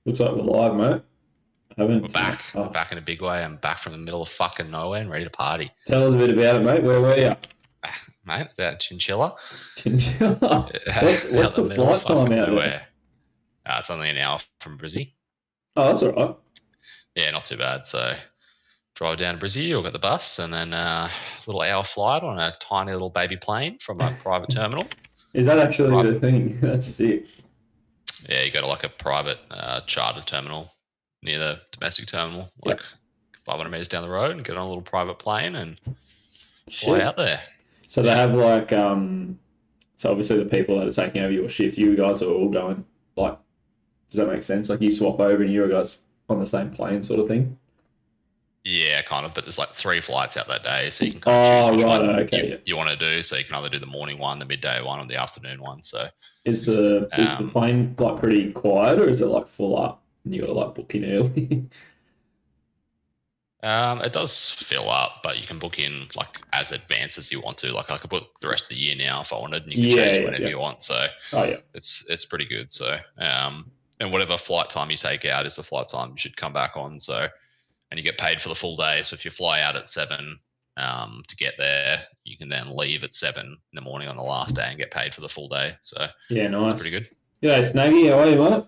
Looks like we're live, mate. I We're haven't. back. We're Oh, back in a big way. I'm back from the middle of fucking nowhere and ready to party. tell us a bit about it, mate. Where were you? Mate, it's out Chinchilla. Chinchilla. What's Out the the middle of flight time fucking out there? nowhere. It's only an hour from Brizzy. Oh, that's all right. Yeah, not too bad. So drive down to Brizzy or get the bus and then a little hour flight on a tiny little baby plane from a private terminal. Is that actually Right. the thing? That's sick. Yeah, you go to like a private charter terminal near the domestic terminal, Yeah. like 500 meters down the road and get on a little private plane and fly Shit. out there. So they Yeah. have like So obviously the people that are taking over your shift, you guys are all going like. Does that make sense? Like you swap over and you guys on the same plane, sort of thing. Yeah, kind of. But there's like three flights out that day, so you can kind of choose Oh, which right. one Okay. Yeah. you want to do. So you can either do the morning one, the midday one, or the afternoon one. So Is the um, plane like pretty quiet, or is it like full up and you got to like book in early? it does fill up, but you can book in like as advanced as you want to. Like I could book the rest of the year now if I wanted, and you can Yeah. change it Yeah. whenever Yeah. you want. So Oh, yeah. it's pretty good. So and whatever flight time you take out is the flight time you should come back on. So and you get paid for the full day. So if you fly out at 7 to get there, you can then leave at 7 in the morning on the last day and get paid for the full day. So Yeah, it's pretty nice. good. G'day, Snaggy. How are you,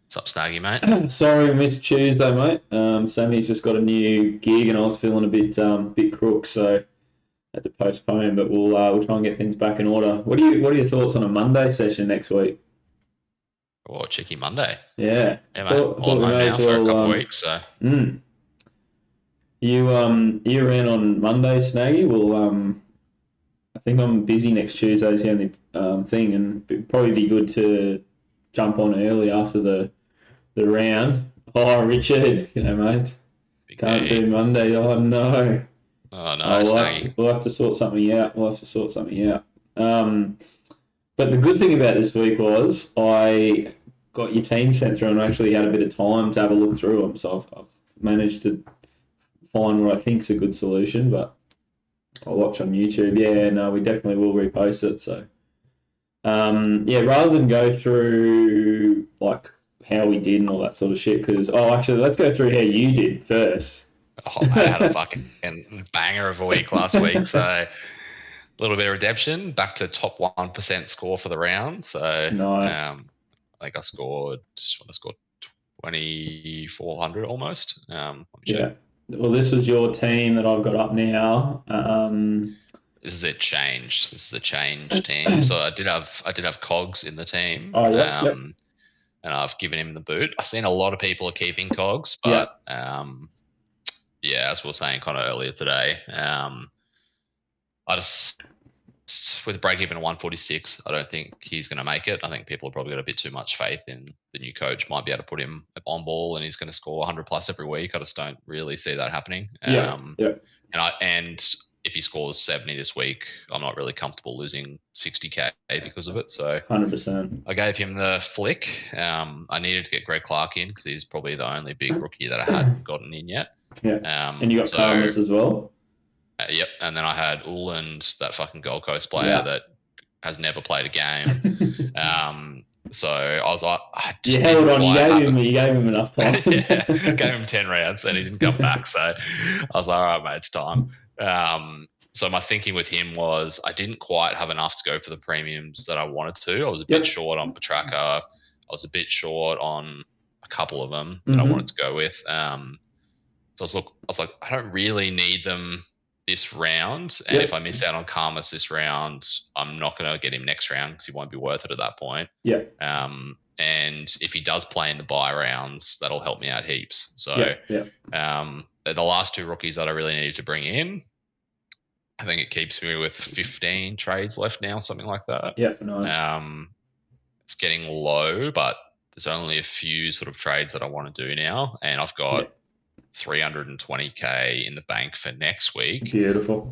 What's up, Snaggy, mate? mate? Sorry we missed Tuesday, mate. Sammy's just got a new gig, and I was feeling a bit crook, so had to postpone. But we'll try and get things back in order. What are your thoughts on a Monday session next week? Oh, cheeky Monday. Yeah, Yeah, mate. thought Well, I'm thought we home may now as for a well. couple of weeks. So Mm, you ran on Monday, Snaggy. Well, I think I'm busy next Tuesday. Is the only thing, and it'd probably be good to jump on early after the round. Oh, Richard, mate, big can't D. do Monday. Oh no. Oh, no, Oh, Snaggy. we'll have to sort something out. We'll have to sort something out. Um, but the good thing about this week was I got your team sent through and I actually had a bit of time to have a look through them. So I've managed to find what I think's a good solution. But I'll watch on YouTube. Yeah, no, we definitely will repost it. So yeah, rather than go through like how we did and all that sort of shit, because actually, let's go through how you did first. Oh, mate, I had a fucking banger of a week last week. So a little bit of redemption, back to top 1% score for the round. So Nice. I think I scored 2,400 almost. Let me check. Yeah. Well, this was your team that I've got up now. This is a change. This is a change team. So I did have Cogs in the team, Oh, yep, yep, and I've given him the boot. I've seen a lot of people are keeping Cogs, but yep. yeah, as we were saying kind of earlier today, I just with a break even at 146, I don't think he's going to make it. I think people have probably got a bit too much faith in the new coach. Might be able to put him on ball and he's going to score 100 plus every week. I just don't really see that happening. Yeah, yeah, And if he scores 70 this week, I'm not really comfortable losing 60k because of it. So 100%. I gave him the flick. I needed to get Greg Clark in because he's probably the only big rookie that I hadn't gotten in yet. Yeah. And you got So Karmas as well. yep, and then I had Uland, that fucking Gold Coast player Yeah. that has never played a game. So I was like, I You just held didn't on. You quite gave have him. him. You gave him enough time. Yeah, gave him 10 rounds and he didn't come back. So I was like, all right, mate, it's time. So my thinking with him was I didn't quite have enough to go for the premiums that I wanted to. I was a bit Yep. short on Petraka. I was a bit short on a couple of them that I wanted Mm-hmm. to go with. So I was like, I don't really need them this round. And if Yep. I miss out on Karmas this round, I'm not going to get him next round because he won't be worth it at that point. Yep. And if he does play in the bye rounds, that'll help me out heaps. So Yep. Yep. the last two rookies that I really needed to bring in, I think it keeps me with 15 trades left now, something like that. Yep. Nice. It's getting low, but there's only a few sort of trades that I want to do now. And I've got Yep. 320k in the bank for next week. Beautiful.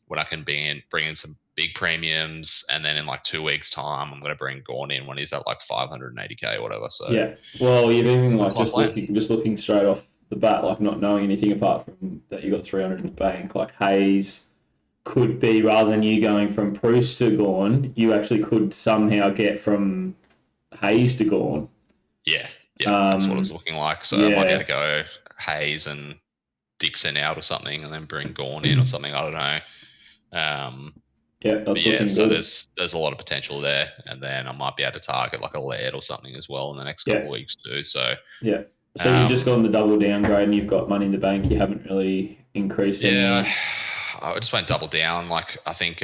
When I can bring in some big premiums, and then in like 2 weeks' time, I'm going to bring Gorn in when he's at like 580k or whatever. So Yeah. Well, you've even like that's my plan. just looking straight off the bat, like not knowing anything apart from that you got 300 in the bank. Like Hayes could be, rather than you going from Bruce to Gorn, you actually could somehow get from Hayes to Gorn. Yeah, Yeah, that's what it's looking like. So I might be able to go Hayes and Dixon out or something, and then bring Gawn in or something. I don't know. That's yeah, so good. there's a lot of potential there, and then I might be able to target like a Laird or something as well in the next couple of weeks too. So so you've just gone the double downgrade, and you've got money in the bank. You haven't really increased. Yeah, I just went double down. Like I think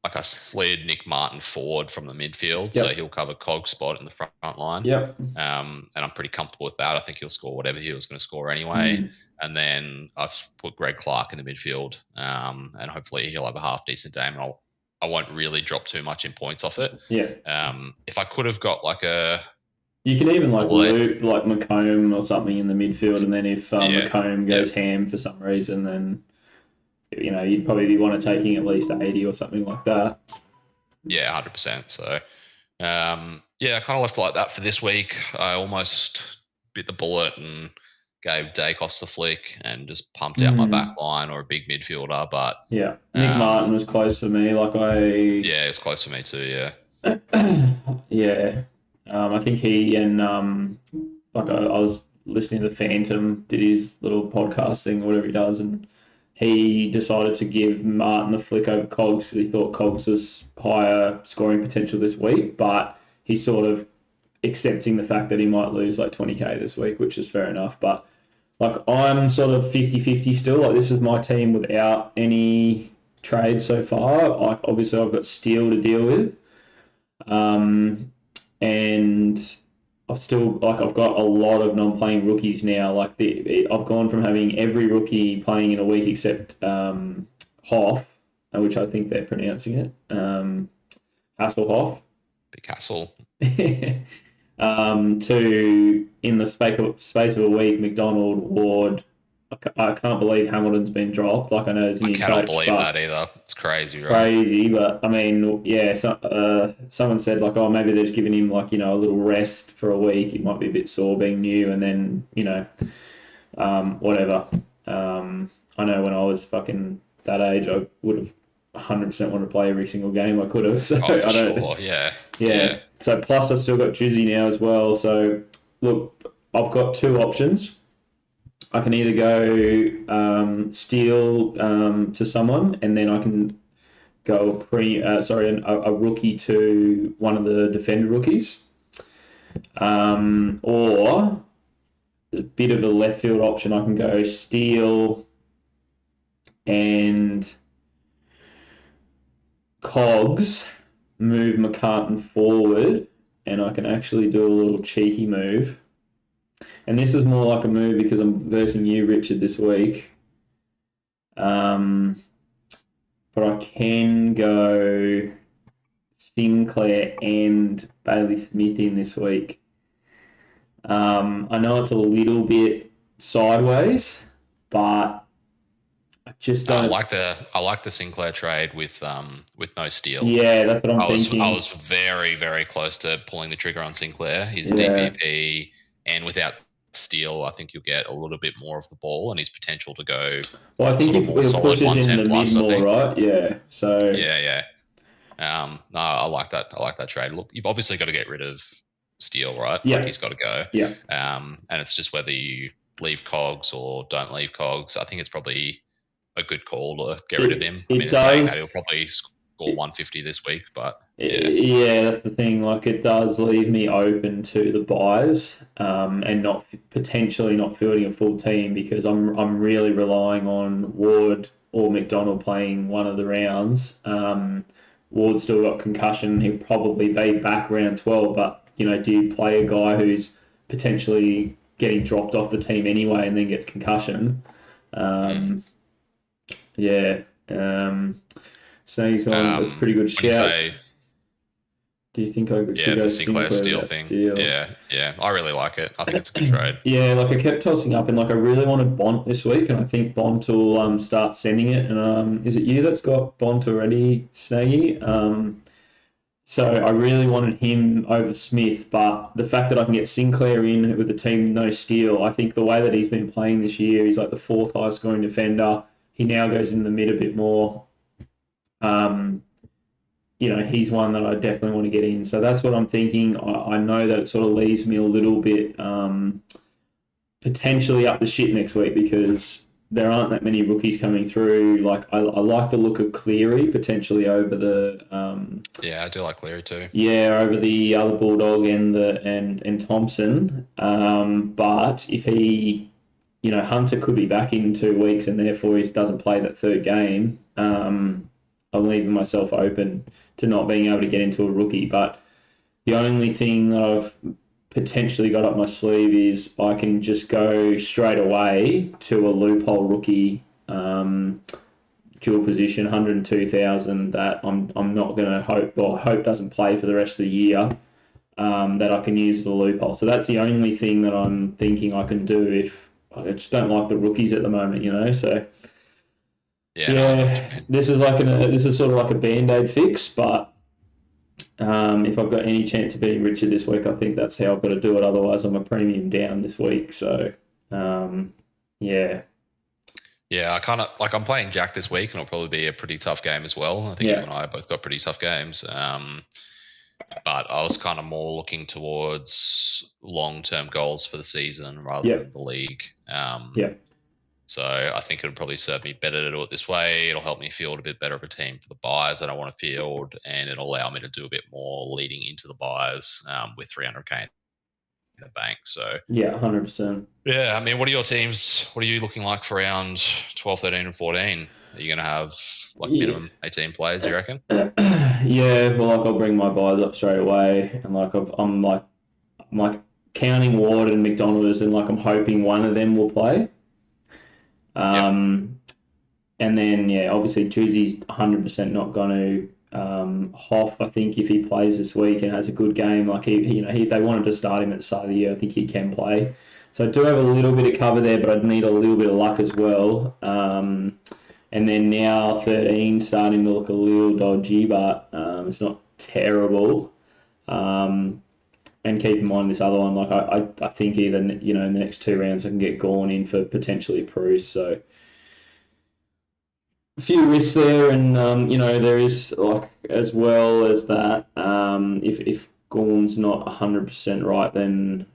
like I slid Nick Martin forward from the midfield, so he'll cover Cog's spot in the front line. And I'm pretty comfortable with that. I think he'll score whatever he was going to score anyway. And then I've put Greg Clark in the midfield, and hopefully he'll have a half decent game. And I won't really drop too much in points off it. If I could have got like you can even like loop like McComb or something in the midfield, and then if McComb goes ham for some reason, then you'd probably be want to taking at least 80 or something like that. Yeah, 100%. So, I kind of left it like that for this week. I almost bit the bullet and gave Dacos the flick and just pumped out my back line or a big midfielder. But Nick Martin was close for me. it's close for me too. I think he and I was listening to Phantom, did his little podcast thing, whatever he does, and he decided to give Martin the flick over Cogs because he thought Cogs was higher scoring potential this week, but he's sort of accepting the fact that he might lose like 20k this week, which is fair enough. But like I'm sort of 50-50 still. Like this is my team without any trades so far. Like obviously I've got Steele to deal with. And I've got a lot of non-playing rookies now. Like I've gone from having every rookie playing in a week except Hoff, which I think they're pronouncing it, Hasselhoff. Big Hassel. To in the space of a week, McDonald, Ward. I can't believe Hamilton's been dropped. Like I know there's a new coach. I cannot believe that either. It's crazy, right? Crazy, but I mean, someone said like, oh, maybe they're just giving him like a little rest for a week. He might be a bit sore being new, and then whatever. I know when I was fucking that age, I would have 100% wanted to play every single game I could have. So yeah. So plus I've still got Drizzy now as well. So look, I've got two options. I can either go steal to someone, and then I can go a rookie to one of the defender rookies, or a bit of a left field option. I can go steal and Cogs, move McCartan forward, and I can actually do a little cheeky move. And this is more like a move because I'm versing you, Richard, this week. But I can go Sinclair and Bailey Smith in this week. I know it's a little bit sideways, but I just don't. I like the Sinclair trade with no steal. Yeah, that's what I'm thinking. I was very, very close to pulling the trigger on Sinclair. His DPP, and without steal, I think you'll get a little bit more of the ball and his potential to go. Well, I think it pushes in the mid more, right? Yeah. So. Yeah. No, I like that. I like that trade. Look, you've obviously got to get rid of Steele, right? Yeah. Like he's got to go. Yeah. And it's just whether you leave Cogs or don't leave Cogs. I think it's probably a good call to get rid of him. I mean, it's saying that he'll probably score 150 this week, but yeah, that's the thing. Like, it does leave me open to the buys, and not potentially not fielding a full team because I'm really relying on Ward or McDonald playing one of the rounds. Ward's still got concussion. He'll probably be back round 12, but do you play a guy who's potentially getting dropped off the team anyway and then gets concussion? Snagy's gone. That's a pretty good shout. Do you think I should go the Sinclair Steele thing? Yeah. I really like it. I think it's a good trade. Yeah, like I kept tossing up, and like I really wanted Bont this week, and I think Bont will start sending it. And is it you that's got Bont already, Snaggy? So I really wanted him over Smith, but the fact that I can get Sinclair in with the team no steal, I think the way that he's been playing this year, he's like the fourth highest scoring defender. He now goes in the mid a bit more. he's one that I definitely want to get in. So that's what I'm thinking. I know that it sort of leaves me a little bit potentially up the shit next week because there aren't that many rookies coming through. Like I like the look of Cleary potentially over the Yeah, I do like Cleary too. over the other Bulldog and Thompson. But if he, Hunter could be back in 2 weeks and therefore he doesn't play that third game. I'm leaving myself open to not being able to get into a rookie. But the only thing that I've potentially got up my sleeve is I can just go straight away to a loophole rookie dual position, 102,000 that I'm not going to hope doesn't play for the rest of the year. That I can use as a loophole. So that's the only thing that I'm thinking I can do if I just don't like the rookies at the moment. So Yeah, no, this is sort of like a band-aid fix, but if I've got any chance of being Richard this week, I think that's how I've got to do it. Otherwise, I'm a premium down this week. So, yeah. Yeah, I kind of like I'm playing Jack this week, and it'll probably be a pretty tough game as well. I think you and I both got pretty tough games. But I was kind of more looking towards long-term goals for the season rather than the league. So I think it would probably serve me better to do it this way. It'll help me field a bit better of a team for the buys that I want to field, and it'll allow me to do a bit more leading into the buys with 300k in the bank. So 100%. Yeah, I mean, what are your teams? What are you looking like for round 12, 13, and 14? Are you going to have minimum 18 players, you reckon? Yeah, well, I'll bring my buys up straight away, and I'm counting Ward and McDonald, and I'm hoping one of them will play. And then obviously Drizzy's 100% not going to. Hoff, I think if he plays this week and has a good game, they wanted to start him at the start of the year. I think he can play. So I do have a little bit of cover there, but I'd need a little bit of luck as well. And then now 13 starting to look a little dodgy, but it's not terrible. And keep in mind this other one, I think either in the next 2 rounds I can get Gorn in for potentially Bruce. So a few risks there, and there is as well as that. If Gorn's not 100% right, then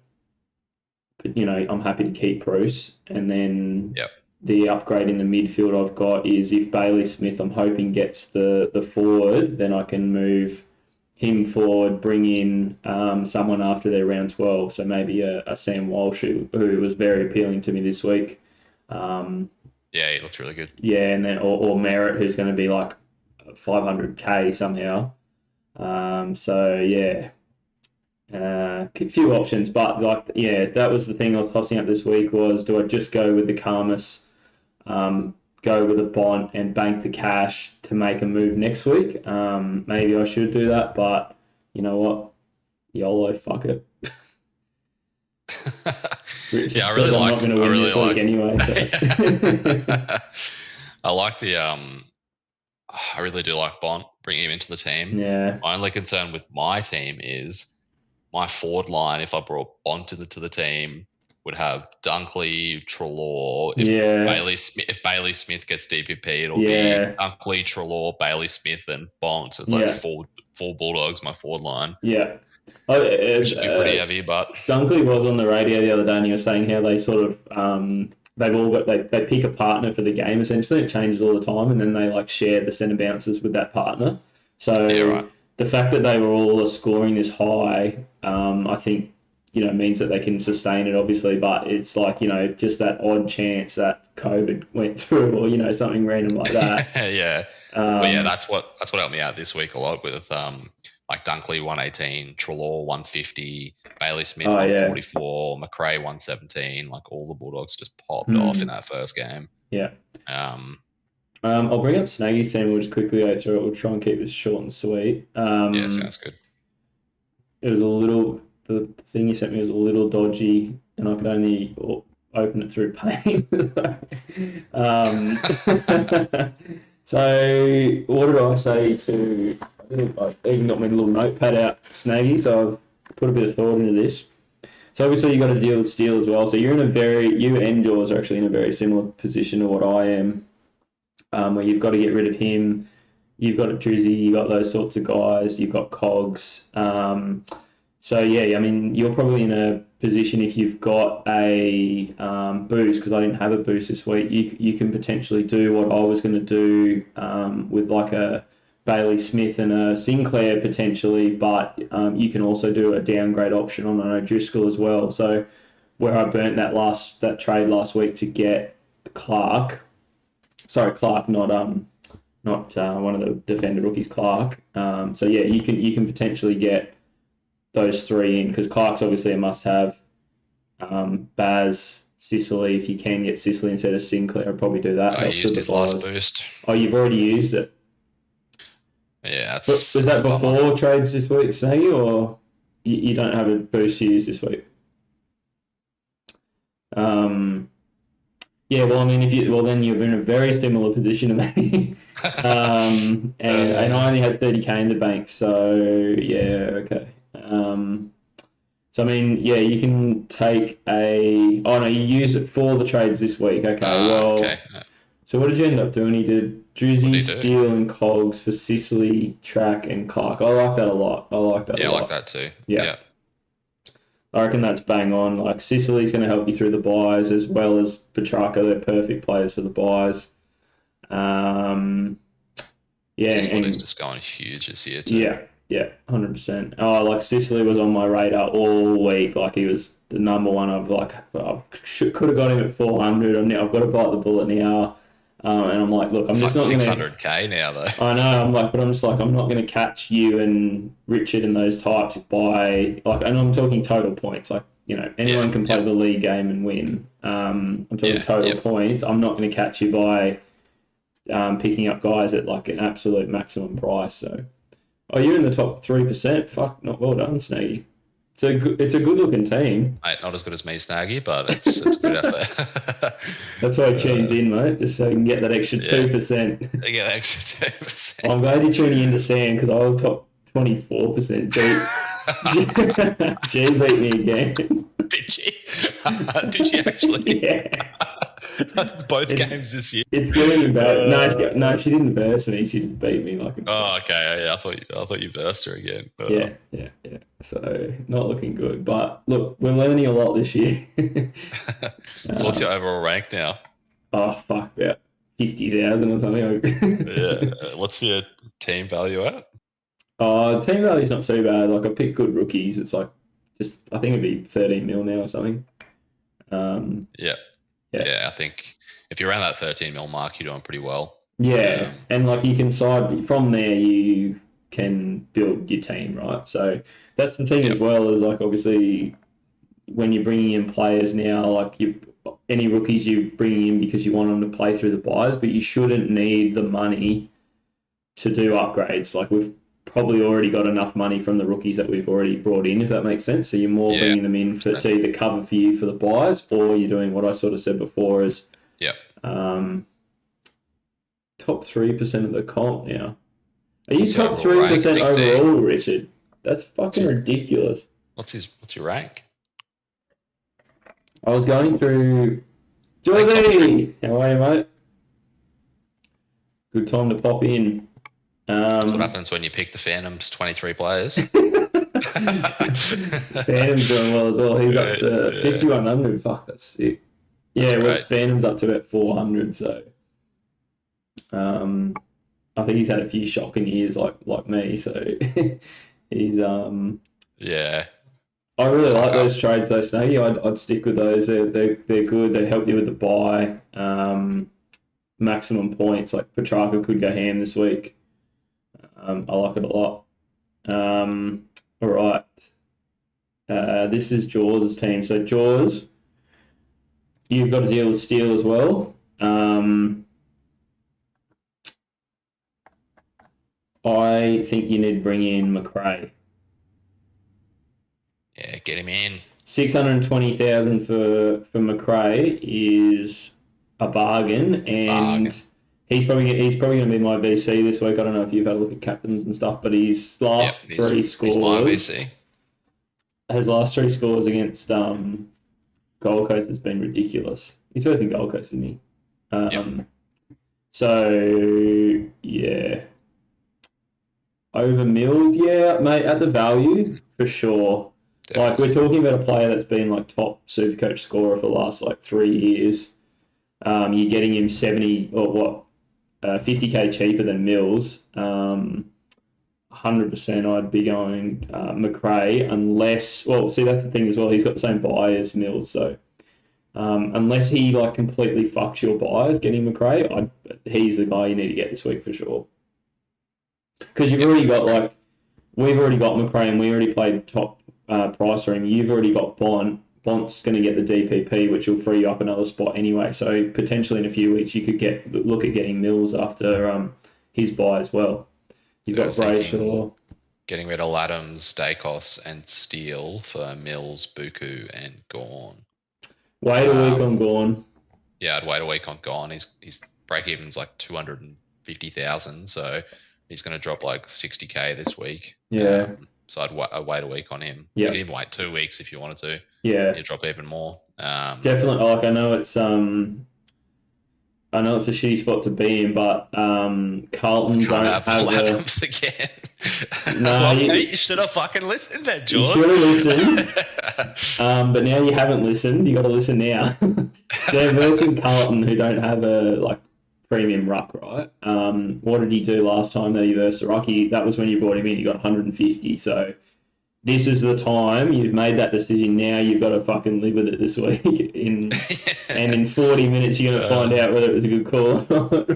I'm happy to keep Bruce, and then the upgrade in the midfield I've got is if Bailey Smith, I'm hoping gets the forward, then I can move him forward, bring in someone after their round 12. So maybe a Sam Walsh who was very appealing to me this week. Yeah, he looks really good. Yeah, and then or Merritt, who's going to be 500k somehow. A few options, but that was the thing I was tossing up this week was, do I just go with the Karmas, go with a bond and bank the cash to make a move next week? Maybe I should do that, but you know what? YOLO, fuck it. I really like. I'm not going to win this week anyway. So. I really do like Bont, bringing him into the team. Yeah. My only concern with my team is my forward line. If I brought Bont into the team, would have Dunkley, Treloar. If Bailey Smith gets DPP, it'll be Dunkley, Treloar, Bailey Smith, and Bont. It's four Bulldogs, my forward line. Yeah. Which would be pretty heavy, but Dunkley was on the radio the other day and he was saying how they sort of they've all got they pick a partner for the game essentially. It changes all the time, and then they share the centre bounces with that partner. So the fact that they were all scoring this high, I think means that they can sustain it obviously. But it's just that odd chance that COVID went through, or something random like that. That's what helped me out this week a lot with Dunkley 118, Treloar 150, Bailey Smith 144, McRae 117. All the Bulldogs just popped off in that first game. Yeah. I'll bring up Snaggy's team. We'll just quickly go through it. We'll try and keep this short and sweet. Sounds good. It was the thing you sent me was a little dodgy, and I could only open it through pain. So what did I say to? I even got my little notepad out, Snaggy, so I've put a bit of thought into this. So obviously you've got to deal with Steele as well. So you and Jaws are actually in a very similar position to what I am, where you've got to get rid of him. You've got a Drizzy, you've got those sorts of guys, you've got Cogs. So yeah, I mean, you're probably in a position if you've got a boost, because I didn't have a boost this week. You can potentially do what I was going to do with like a Bailey Smith and a Sinclair potentially, but you can also do a downgrade option on an O'Driscoll as well. So where I burnt that trade last week to get Clark, Clark, not one of the defender rookies, Clark. So yeah, you can potentially get those three in, because Clark's obviously a must-have. Baz, Sicily, if you can get Sicily instead of Sinclair, I'd probably do that. I Helps used with the his last buys. boost. Oh, you've already used it. Yeah, But was that's that a bummer. before trades this week, Snaggy, or you don't have a boost to use this week? Um, yeah, well, I mean, then you're in a very similar position to me. And I only had 30k in the bank, so yeah, okay. So I mean, yeah, you can take a. Oh no, you use it for the trades this week. Okay, Okay. well, so what did you end up doing? He did What do Drizzy, you do? Steele, and Cogs for Sicily, Track, and Clark. I like that a lot. I like that a Yeah, I like lot. that too. Yeah, Yeah. I reckon that's bang on. Like Sicily's going to help you through the buys as well as Petrarca. They're perfect players for the buys. Um, yeah, Sicily's and just going huge this year too. yeah, 100%. Oh, like Sicily was on my radar all week. Like he was the number one. Could have got him at 400. I've got to bite the bullet now. And I'm like, look, I'm It's just like not gonna. 600k now though. I know. But I'm just like, I'm not gonna catch you and Richard and those types by like, and I'm talking total points. Like, Yeah. anyone can play Yep. the league game and win. I'm talking Yeah. total Yep. points. I'm not going to catch you by picking up guys at like an absolute maximum price. So. Oh, you're in the top 3%. Fuck, not well done, Snaggy. It's a good looking team. Mate, not as good as me, Snaggy, but it's good effort. That's why I tunes in, mate, just so you can get that extra Yeah. 2%. I get an extra 2%. I'm glad you're tuning into Sam, because I was top 24%. G beat me again. Did she? Did she actually? Yeah. Both It's games this year. it's getting embarrassed. No, she didn't verse me. She just beat me like a Oh, okay. Yeah, I thought you versed her again. yeah. So not looking good. But look, we're learning a lot this year. So what's your overall rank now? Oh fuck, about 50,000 or something. Yeah. What's your team value at? Team value's not too bad. Like I pick good rookies. It's like just I think it'd be 13 mil now or something. Yeah. Yeah. Yeah, I think if you're around that 13 mil mark, you're doing pretty well. Yeah, and like you can side from there, you can build your team, right? So that's the thing as Yep. well, is like obviously when you're bringing in players now, like any rookies you're bringing in because you want them to play through the buys, but you shouldn't need the money to do upgrades. Like we've probably already got enough money from the rookies that we've already brought in, if that makes sense. So you're more Yeah. bringing them in to either cover for you for the buys, or you're doing what I sort of said before is Yep. top 3% of the comp now. Are you What's your top overall rank, 3% Big D? overall, Richard? That's What's fucking your ridiculous. what's your rank? I was going through. I think top Geordie! How are you, mate? Good time to pop in. That's what happens when you pick the Phantoms 23 players. Phantom's doing well as well. He's up to Yeah. 5,100. Fuck, that's sick. That's Yeah, great. Phantom's up to about 400. So, I think he's had a few shocking years like me. So, he's Yeah. I really Fuck like up. those trades though, Snaggy. I'd stick with those. They're good. They help you with the buy. Maximum points. Like Petrarca could go ham this week. I like it a lot. All right. This is Jaws' team. So Jaws, you've got to deal with Steele as well. I think you need to bring in McRae. Yeah, get him in. 620,000 for McRae is a bargain, and Bargain. he's probably going to be my VC this week. I don't know if you've had a look at captains and stuff, but his last three scores, He's my VC. his last three scores against Gold Coast has been ridiculous. He's first in Gold Coast, isn't he? So yeah, Over Mills, yeah, mate, at the value, for sure. Like, we're Definitely. talking about a player that's been, like, top Supercoach scorer for the last, like, 3 years. You're getting him 70 or what, 50k cheaper than Mills. 100% I'd be going McRae unless, well, see, that's the thing as well. He's got the same buy as Mills, so unless he like completely fucks your buyers getting McRae, he's the guy you need to get this week for sure. Because you've Yep, already got agree. like, we've already got McRae and we already played top price for him. You've already got Bont. Bont's going to get the DPP, which will free you up another spot anyway. So potentially in a few weeks, you could look at getting Mills after his buy as well. You've So I got was thinking Brayshaw. getting rid of Laddams, Dacos, and Steele for Mills, Buku, and Gorn. Wait a week on Um, Gorn. yeah, I'd wait a week on Gorn. His break even's like 250,000, so he's going to drop like 60k this week. Yeah. So I'd wait a week on him. You Yeah. can even wait 2 weeks if you wanted to. Yeah. He'll drop even more. Definitely. Like I know it's a shitty spot to be in, but Carlton Can't don't have have a. Laddams again. No, Well, mate, you should have fucking listened then, you Jaws. should have listened. But now you haven't listened. You got to listen now. They're versing Carlton, who don't have a like premium ruck, right? What did he do last time that he versed a ruck? That was when you brought him in. He got 150. So this is the time you've made that decision. Now you've got to fucking live with it this week. In 40 minutes, you're gonna find out whether it was a good call or not.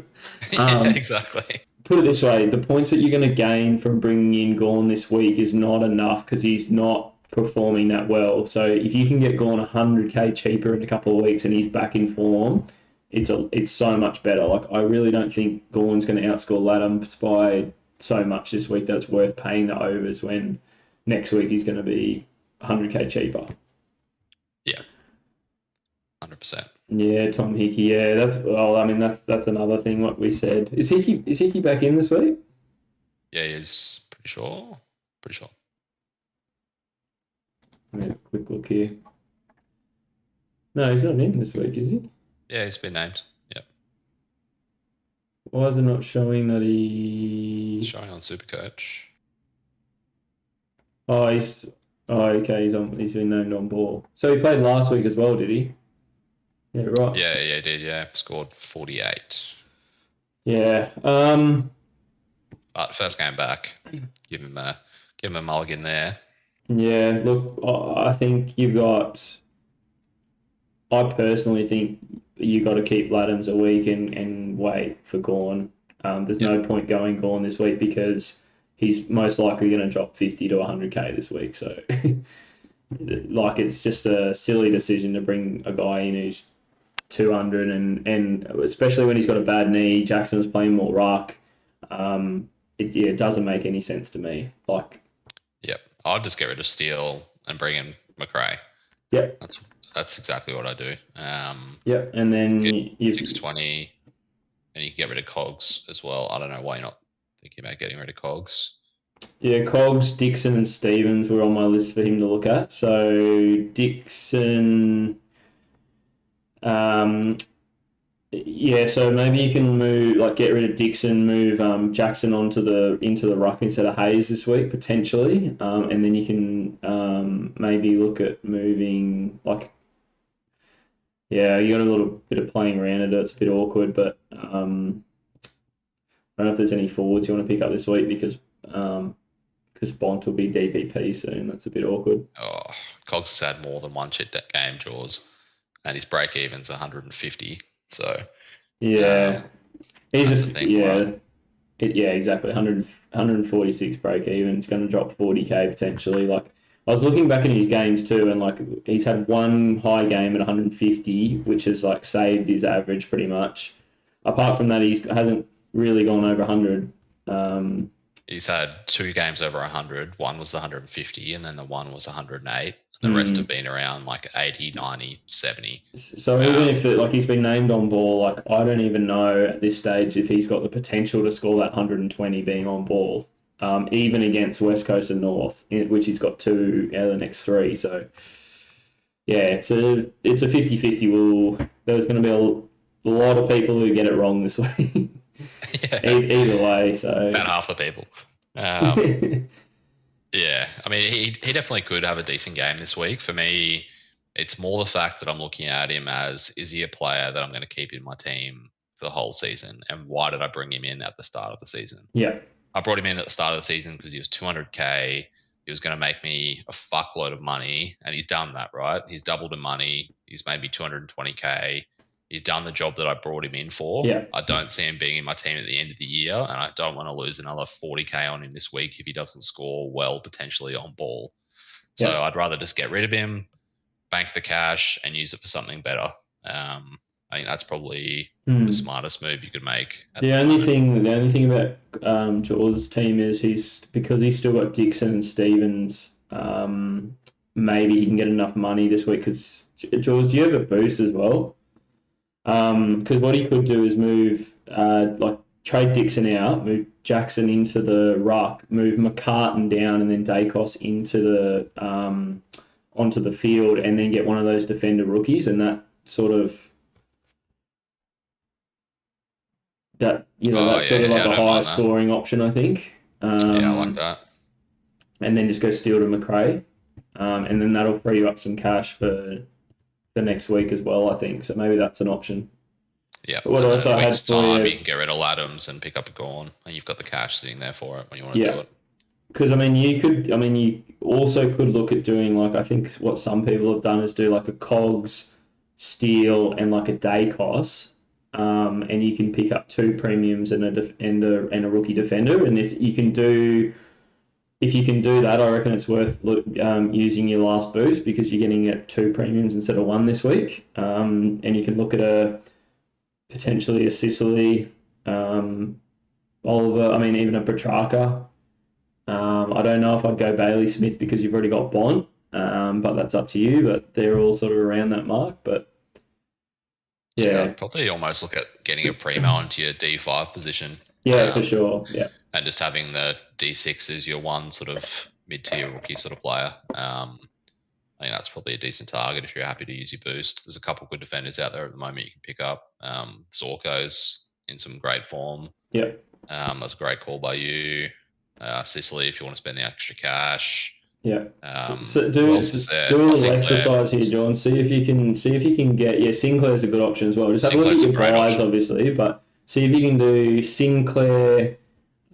Yeah, Um, exactly. put it this way: the points that you're going to gain from bringing in Gorn this week is not enough because he's not performing that well. So if you can get Gorn 100k cheaper in a couple of weeks and he's back in form, it's so much better. Like I really don't think Gorn's going to outscore Laddams by so much this week that it's worth paying the overs when next week he's going to be 100k cheaper. Yeah, 100%. Yeah, Tom Hickey. Yeah, that's well. I mean, that's another thing. What we said is Hickey back in this week? Yeah, he's pretty sure. Pretty sure. Let me have a quick look here. No, he's not in this week, is he? Yeah, he's been named. Yep. Why is it not showing that It's he? showing on Supercoach. Oh, he's. Oh, okay. He's been named on ball. So he played last week as well, did he? Yeah, right. Yeah, he did. Yeah, scored 48. Yeah. But first game back, give him a mulligan there. Yeah. Look, I think you've got. I personally think you got to keep Laddams a week and wait for Gorn. There's Yep. no point going Gorn this week because he's most likely going to drop 50 to 100k this week. So, like, it's just a silly decision to bring a guy in who's 200 and especially when he's got a bad knee. Jackson's playing more ruck. It doesn't make any sense to me. Like, Yep. I'd just get rid of Steele and bring in McRae. yep, That's exactly what I do. yep, and then Get you've 620, and you can get rid of Cogs as well. I don't know why you're not thinking about getting rid of Cogs. yeah, Cogs, Dixon, and Stevens were on my list for him to look at. So Dixon, um, yeah, so maybe you can get rid of Dixon, move Jackson into the ruck instead of Hayes this week potentially, and then you can maybe look at moving yeah, you got a little bit of playing around it. It's a bit awkward, but I don't know if there's any forwards you want to pick up this week because Bont will be DPP soon. That's a bit awkward. Oh, Cogs has had more than one shit game, Jaws, and his break even's 150. So Yeah, that's the thing, right? Yeah, exactly. 146 break even. It's going to drop 40k potentially. Like I was looking back at his games too, and like he's had one high game at 150, which has like saved his average pretty much. Apart from that, he hasn't really gone over 100. He's had 2 games over 100. One was the 150, and then the one was 108. And the rest have Mm. been around like 80, 90, 70. So even Um, if he's been named on ball, like I don't even know at this stage if he's got the potential to score that 120 being on ball, even against West Coast and North, which he's got two out of the next three. So yeah, it's a 50-50 rule. There's going to be a lot of people who get it wrong this week. yeah, Either way, so about half the people. Yeah, I mean, he definitely could have a decent game this week. For me, it's more the fact that I'm looking at him as, is he a player that I'm going to keep in my team for the whole season? And why did I bring him in at the start of the season? Yeah, I brought him in at the start of the season because he was 200K. He was going to make me a fuckload of money, and he's done that, right? He's doubled in money. He's made me 220K. He's done the job that I brought him in for. yeah, I don't see him being in my team at the end of the year, and I don't want to lose another 40K on him this week if he doesn't score well, potentially on ball. So yeah. I'd rather just get rid of him, bank the cash, and use it for something better. I think that's probably the Hmm. smartest move you could make at the moment. The only thing about Jaws' team is because he's still got Dixon and Stevens. Maybe he can get enough money this week. Because Jaws, do you have a boost as well? Because what he could do is move, like trade Dixon out, move Jackson into the ruck, move McCartan down, and then Dacos into the onto the field, and then get one of those defender rookies, and that sort of Oh that's sort yeah, of yeah, like I a don't higher mind that. scoring option, I think. Yeah, I like that. And then just go steal to McRae, and then that'll free you up some cash for the next week as well, I think. So maybe that's an option. Yeah, But what and then else in a I had week's for time, you you? can get rid of Laddams and pick up a Gorn, and you've got the cash sitting there for it when you want to do Yeah, it. because you also could look at doing like I think what some people have done is do like a cogs, steal, and like a day cost. And you can pick up two premiums and and a rookie defender. And if you can do that, I reckon it's worth using your last boost because you're getting it two premiums instead of one this week. And you can look at potentially a Sicily, Oliver. I mean, even a Petrarca. I don't know if I'd go Bailey Smith because you've already got Bont, but that's up to you. But they're all sort of around that mark. But Yeah, yeah, I'd probably almost look at getting a primo into your D5 position, yeah, for sure. Yeah, and just having the D6 as your one sort of mid-tier rookie sort of player. I think that's probably a decent target if you're happy to use your boost. There's a couple of good defenders out there at the moment you can pick up. Zorko's in some great form. yeah. That's a great call by you. Sicily, if you want to spend the extra cash. Yeah. So Who do else is there? do a Oh, little Sinclair. exercise here, John. See if you can get Sinclair's a good option as well. Just have a look at Sinclair's a your great buys, option. obviously, but see if you can do Sinclair,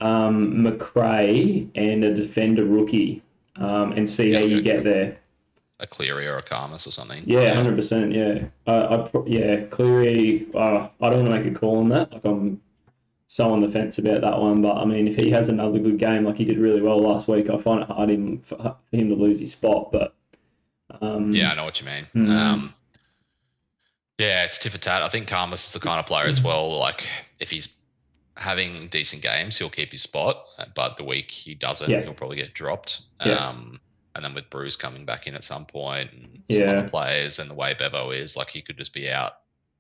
McRae, and a defender rookie, and see Yeah, how look you at get there. Cleary or a Karmas or something. Yeah, Yeah. 100%. Yeah, yeah, Cleary. I don't want to make a call on that. Like I'm so on the fence about that one, but I mean, if he has another good game, like he did really well last week, I find it for him to lose his spot, but. Yeah, I Um, know what you mean. hmm. Yeah, it's tit for tat. I think Karmas is the kind of player as well. Like, if he's having decent games, he'll keep his spot, but the week he doesn't, Yeah, he'll probably get dropped. yeah, And then with Bruce coming back in at some point and some other yeah, players and the way Bevo is, like he could just be out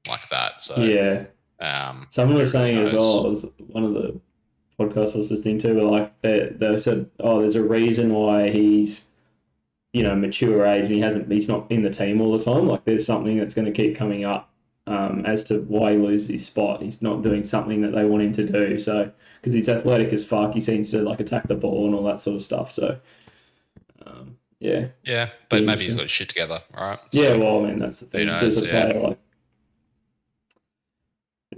like that. So yeah. Someone who was really saying as well, knows? it was one of the podcasts I was listening to, but like they said, oh, there's a reason why he's mature age and he's not in the team all the time. Like there's something that's going to keep coming up as to why he loses his spot. He's not doing something that they want him to do. So because he's athletic as fuck, he seems to like attack the ball and all that sort of stuff. So yeah, Yeah, be but maybe he's got interesting. his shit together, right? Yeah, So well, I mean that's the who thing. As knows? a Yeah, player, like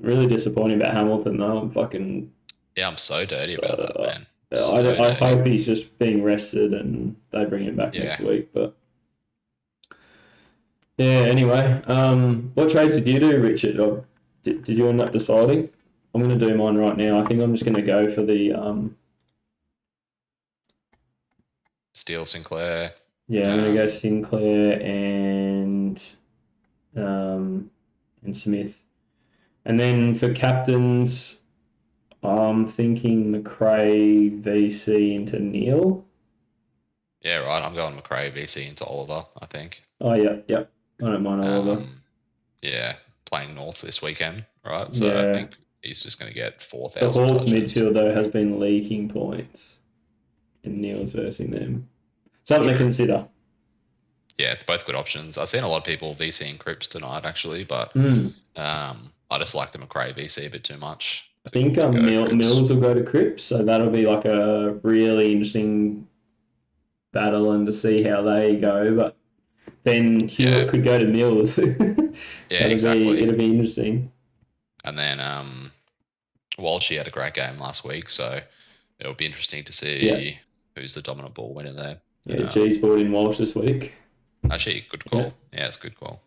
really disappointing about Hamilton though. I'm fucking. yeah, I'm so dirty about that, Uh, man. So I dirty. hope he's just being rested and they bring him back Yeah. next week. But yeah, anyway, what trades did you do, Richard? Or did you end up deciding? I'm going to do mine right now. I think I'm just going to go for the Steele Sinclair. yeah, I'm going to go Um, Sinclair and Smith, and then for captains, I'm thinking McRae, VC into Neil. yeah, right. I'm going McRae VC into Oliver, I think. Oh yeah, yeah. I don't mind Oliver. Yeah, playing North this weekend, right? So I Yeah, think he's just going to get the 4,000 Hawks touches. midfield though has been leaking points, and Neil's versing them. Something to True. consider. Yeah, both good options. I've seen a lot of people VCing Crips tonight, actually, but Mm. I just like the McRae VC a bit too much. I think to go, Cripps. Mills will go to Cripps, so that'll be like a really interesting battle and to see how they go. But then Yeah, Hewitt could go to Mills. yeah, exactly. It'll be interesting. And then Walshy had a great game last week, so it'll be interesting to Yeah, see who's the dominant ball winner there. yeah. G's brought in Walsh this week. Actually, good Yeah. call. Yeah, it's a good call.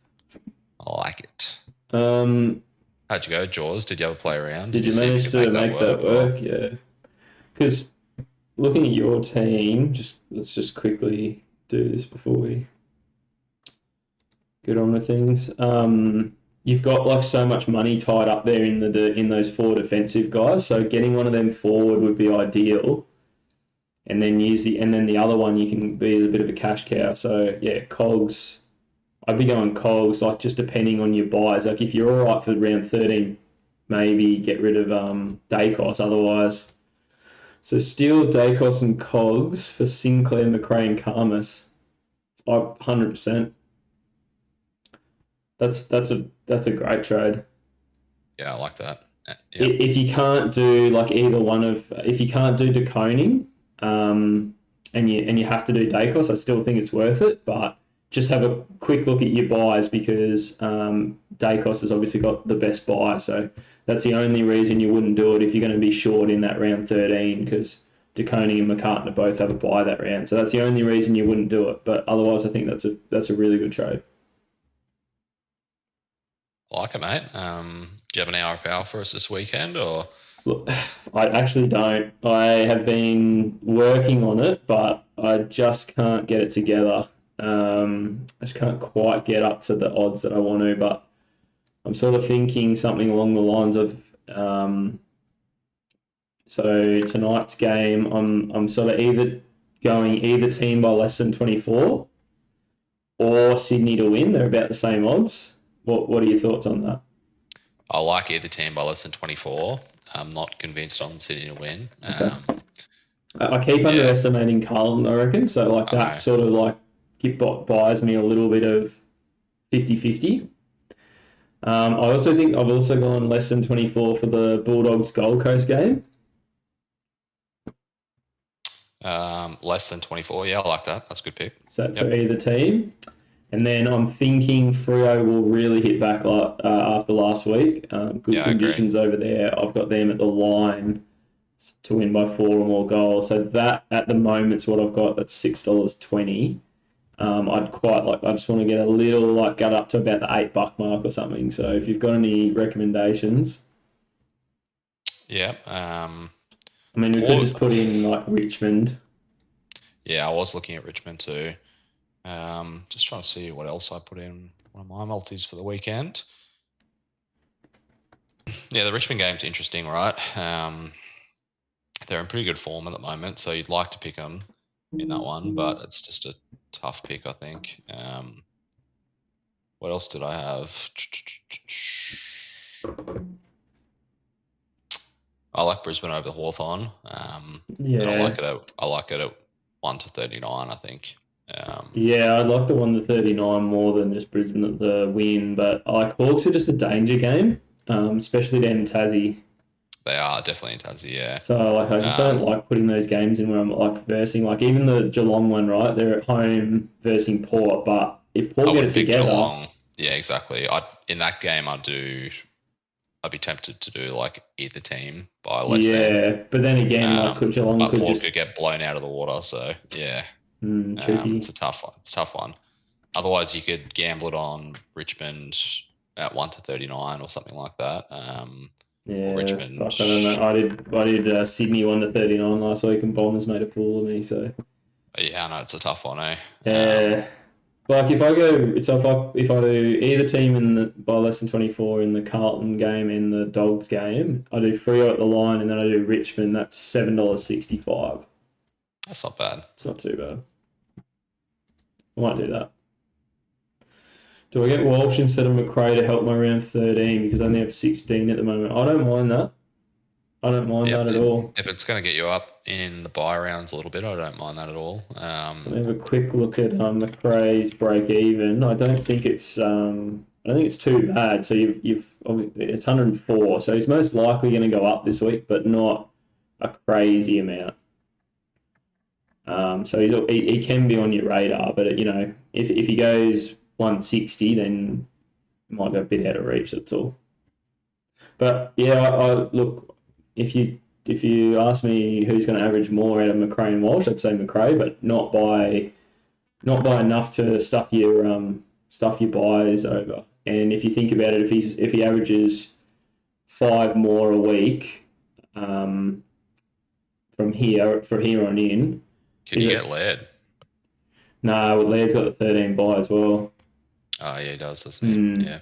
I like it. Um, How'd you go, Jaws? Did you ever play around? Did did you you see if you manage could to make that make that work or? work? Yeah. Because looking at your team, just let's just quickly do this before we get on with things. You've got like so much money tied up there in in those four defensive guys, so getting one of them forward would be ideal. And then the other one you can be a bit of a cash cow. So yeah, Cogs. I'd be going Cogs, like just depending on your buys. Like if you're all right for round 13, maybe get rid of Dacos. Otherwise, so Steele, Dacos, and Cogs for Sinclair, McRae, and Karmas. 100%. That's a great trade. Yeah, I like that. Yep. If you can't do like either one of, if you can't do Deconing, and you have to do Dacos, I still think it's worth it. But just have a quick look at your buys because Dacos has obviously got the best buy, so that's the only reason you wouldn't do it if you're going to be short in that round 13 because DeConing and McCartney both have a buy that round. So that's the only reason you wouldn't do it. But otherwise, I think that's a really good trade. I like it, mate. Do you have an AFL for us this weekend or? Look, I actually don't. I have been working on it, but I just can't get it together. I just can't quite get up to the odds that I want to, but I'm sort of thinking something along the lines of so tonight's game, I'm sort of either going either team by less than 24 or Sydney to win. They're about the same odds. What are your thoughts on that? I like either team by less than 24. I'm not convinced on Sydney to win. Okay. I keep Yeah, underestimating Carlton, I reckon. So like I that know. sort of like buys me a little bit of 50-50. I also think I've also gone less than 24 for the Bulldogs Gold Coast game. Less than 24. Yeah, I like that. That's a good pick. So for Yep. either team. And then I'm thinking Freo will really hit back after last week. Good Yeah, I agree. conditions over there. I've got them at the line to win by four or more goals. So that at the moment is what I've got. That's $6.20. I'd quite like. I just want to get a little like gut up to about the $8 mark or something. So if you've got any recommendations, Yeah. I mean, we could Port, just put in like Richmond. yeah, I was looking at Richmond too. Just trying to see what else I put in one of my multis for the weekend. Yeah, the Richmond game's interesting, right? They're in pretty good form at the moment, so you'd like to pick them in that one, but it's just a tough pick, I think. What else did I have? I like Brisbane over the Hawthorn, and Yeah, I like it at 1-39. I think. yeah, I'd like the one to 39 more than just Brisbane at the win, but I like Hawks are just a danger game, especially down in Tassie. They are definitely in Tassie, yeah. So like I just don't like putting those games in where I'm like versing like even the Geelong one, right? They're at home versing Port, but if I Port get it wouldn't pick together, Geelong. Yeah, exactly. I in that game I'd be tempted to do like either team by less than. yeah. But then again, like Geelong But could Port just could get blown out of the water, so yeah. It's tricky. a tough one. It's a tough one. Otherwise, you could gamble it on Richmond at 1-39 or something like that. Or Yeah, Richmond. fuck, I don't know. I did Sydney 1 to 39 last week, and Bombers made a fool of me. So Yeah, I know it's a tough one, eh? yeah, like if I go, so if I do either team in the by less than 24 in the Carlton game and the Dogs game, I do Freo at the line, and then I do Richmond. That's $7.65. That's not bad. It's not too bad. I might do that. Do I get Walsh instead of McRae to help my round 13 because I only have 16 at the moment? I don't mind that. I don't mind Yep. that at all. If it's going to get you up in the buy rounds a little bit, I don't mind that at all. Let me have a quick look at McRae's break even. I don't think it's I don't think it's too bad. So it's 104. So he's most likely going to go up this week, but not a crazy amount. So he can be on your radar, but if he goes 160, then it might go a bit out of reach. That's all. But yeah, I look, if you ask me who's going to average more out of McRae and Walsh, I'd say McRae, but not by enough to stuff your buys over. And if you think about it, if he averages 5 more a week, from here on in, Can you get Laird? No, Laird's got the 13 buy as well. Oh yeah, he does. That's me. Yeah.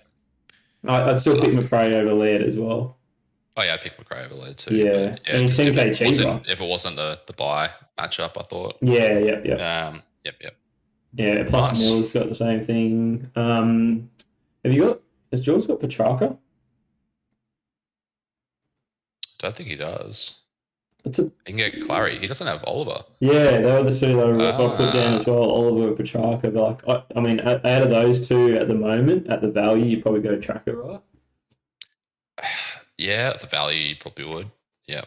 I'd still pick McRae over Laird as well. Oh yeah, I'd pick McRae over Laird too. Yeah, but yeah, and he's just 10k cheaper. If it wasn't the buy matchup, I thought. Yeah. Yep. Yeah, plus Nice. Mills got the same thing. Has Jules got Petrarca? Don't think he does. That's a He can get Clary. He doesn't have Oliver. Yeah, they were the two that I put down as Ah. well. Oliver, Petrarca. I mean, out of those two at the moment, at the value, you probably go Tracker, right? Yeah, the value you probably would. Yeah.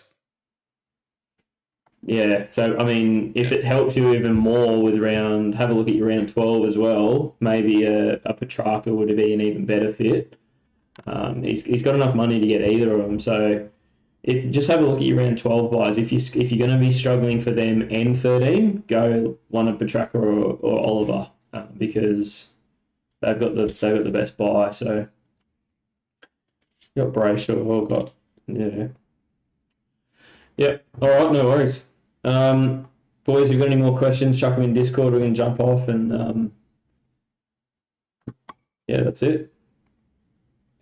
Yeah. So I mean, if it helps you even more with have a look at your round 12 as well. Maybe a Petrarca would be an even better fit. He's got enough money to get either of them. So just have a look at your round 12 buys. If you're going to be struggling for them and 13, go one of Petrarca or Oliver, because they've got the best buy. So you got Brayshaw, yeah. Yep. All right, no worries. Boys, if you've got any more questions, chuck them in Discord. We're going to jump off and yeah, that's it.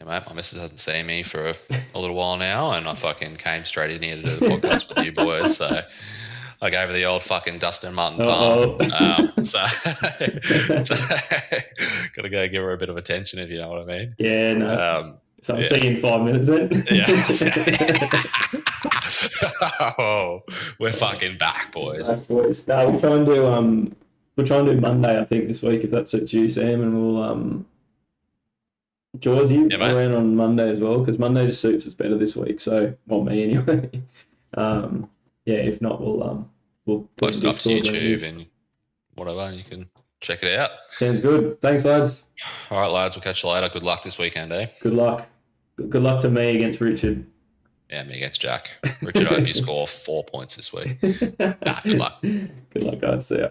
Yeah, mate, my missus hasn't seen me for a little while now, and I fucking came straight in here to do the podcast with you boys. So I gave her the old fucking Dustin Martin palm. So got to go give her a bit of attention, if you know what I mean. Yeah, no. So I'll yeah. see you in 5 minutes then. Yeah. Oh, we're fucking back, boys. Back, boys. No, we'll try and do Monday, I think, this week, if that suits you, Sam, and we'll Jaws, you around on Monday as well, because Monday just suits us better this week. So, well, me anyway. Yeah, if not, we'll post it up to YouTube and whatever, and you can check it out. Sounds good. Thanks, lads. All right, lads. We'll catch you later. Good luck this weekend, eh? Good luck. Good luck to me against Richard. Yeah, me against Jack. Richard, I hope you score 4 points this week. Nah, good luck. Good luck, guys. See ya.